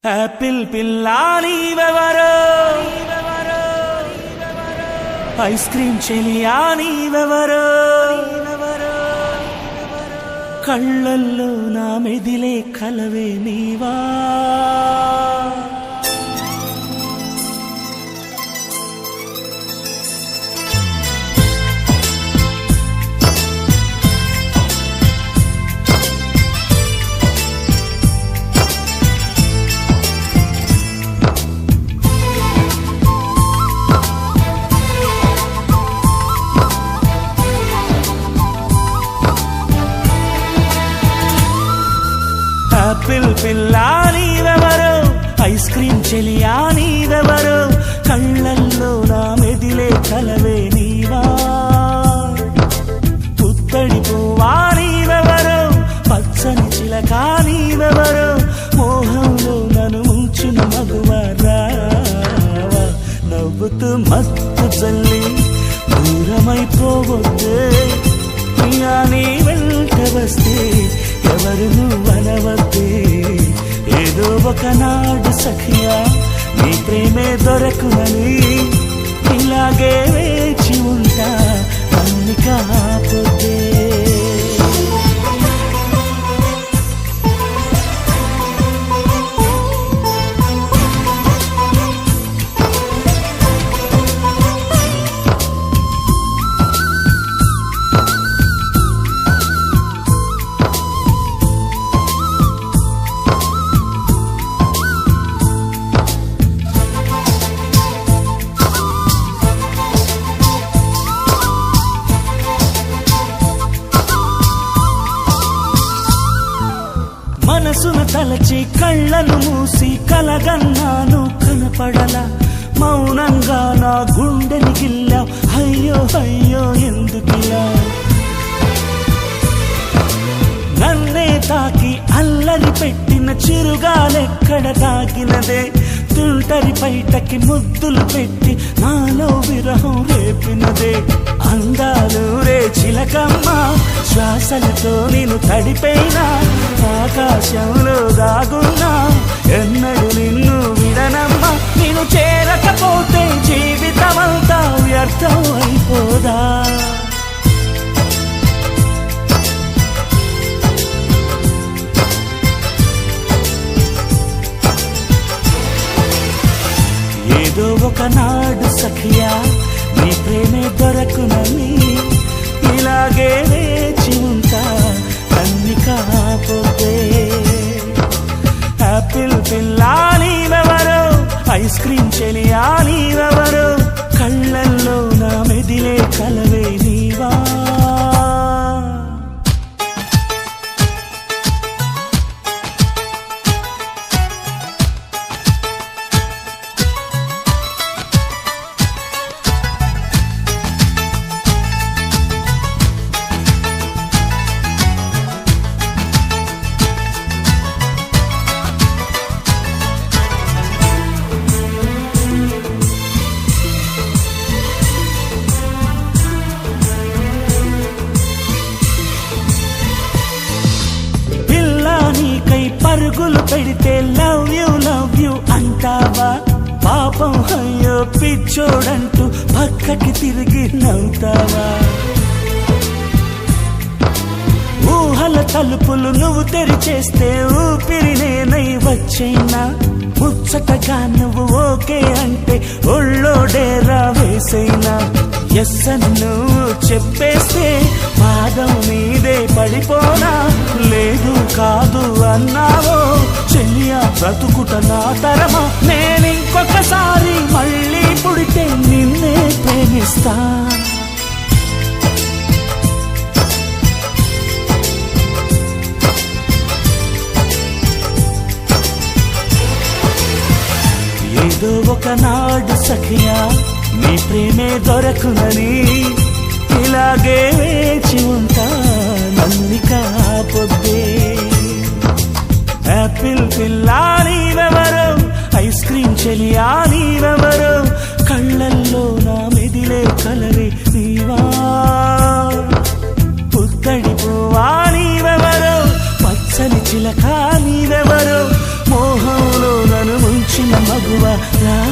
Apple పిల్లా నీవెవరో, ice cream చెలియా నీవెవరో, కళ్ళల్లో నా మెదిలే కలవే నీవా. ఆపిల్ పిల్లా నీవెవరో, ఐస్ క్రీమ్ చెలియా నీవెవరో, కళ్ళల్లో నా మెదిలే కలవే నీవా. పుత్తడి పువ్వా నీవెవరో, పచ్చని చిలకా నీవెవరో, మోహంలో నన్ను ముంచిన మగువరా. నవ్వుతూ మత్తు జల్లి దూరమైపోవద్దే, ప్రియా నీ వెంట వస్తే ఎవరు నువ్వనవద్దే. ఏదో ఒకనాడు సఖియా నీ ప్రేమే దొరకునని ఇలాగే వేచి ఉంటా అన్ని కాకపోతే. మనసును తలచి కళ్ళను మూసి కలగన్నాను కనపడలా, మౌనంగా నా గుండెని గిల్లా. అయ్యో అయ్యో ఎందుకిలా, నన్నే తాకి అల్లరి పెట్టిన చిరుగాలెక్కడ తాకినదే. తుంటరి బయటకి ముద్దులు పెట్టి నాలో విరహం రేపినదే. అందాలు రే చిలకమ్మ, శ్వాసలతో నేను తడిపైనా, ఆకాశంలో దాగున్నా ఎన్నడు నిన్ను విడనమ్మా. నేను చేరకపోతే జీవితమంతా వ్యర్థం అయిపోదా. ఏదో ఒకనాడు సఖియా నీ ప్రేమే దొరకునని ఇలాగే వేచి ఉంటా అన్ని కాకపోతే. ఆపిల్ పిల్లా నీవెవరో, ఐస్ క్రీమ్ చెలియా నీవెవరో, కళ్ళల్లో నా మెదిలే కలవే నీవా. పరుగులు పెడితే లవ్ యూ అంటావా. పాపం అయ్యో పిచ్చోడంటూ పక్కకి తిరిగి నవ్వుతావా. ఊహల తలుపులు నువ్వు తెరిచేస్తే ఊపిరి నేనై వచ్చైనా, ముచ్చటగా నువ్వు ఓకే అంటే ఒళ్ళో డేరా వేసైనా. ఎస్ అని నువ్వు చెప్పేస్తే పాదం మీదే పడిపోనా. లేదు కాదు అన్నావో చెల్లియా బ్రతుకుట నా తరమా. నేనింకొకసారి మళ్ళీ పుడితే నిన్నే ప్రేమిస్తా. ఏదో ఒకనాడు సఖియా నీ ప్రేమే దొరకునని ఇలాగే వేచి ఉంటా నన్ని కాకపోతే. ఆపిల్ పిల్లా నీవెవరో, ఐస్ క్రీమ్ చెలియా నీవెవరో, కళ్ళల్లో నా మెదిలే కలవే నీవా. పుత్తడి పువ్వా నీవెవరో, పచ్చని చిలకా నీవెవరో, మోహంలో మగువ లా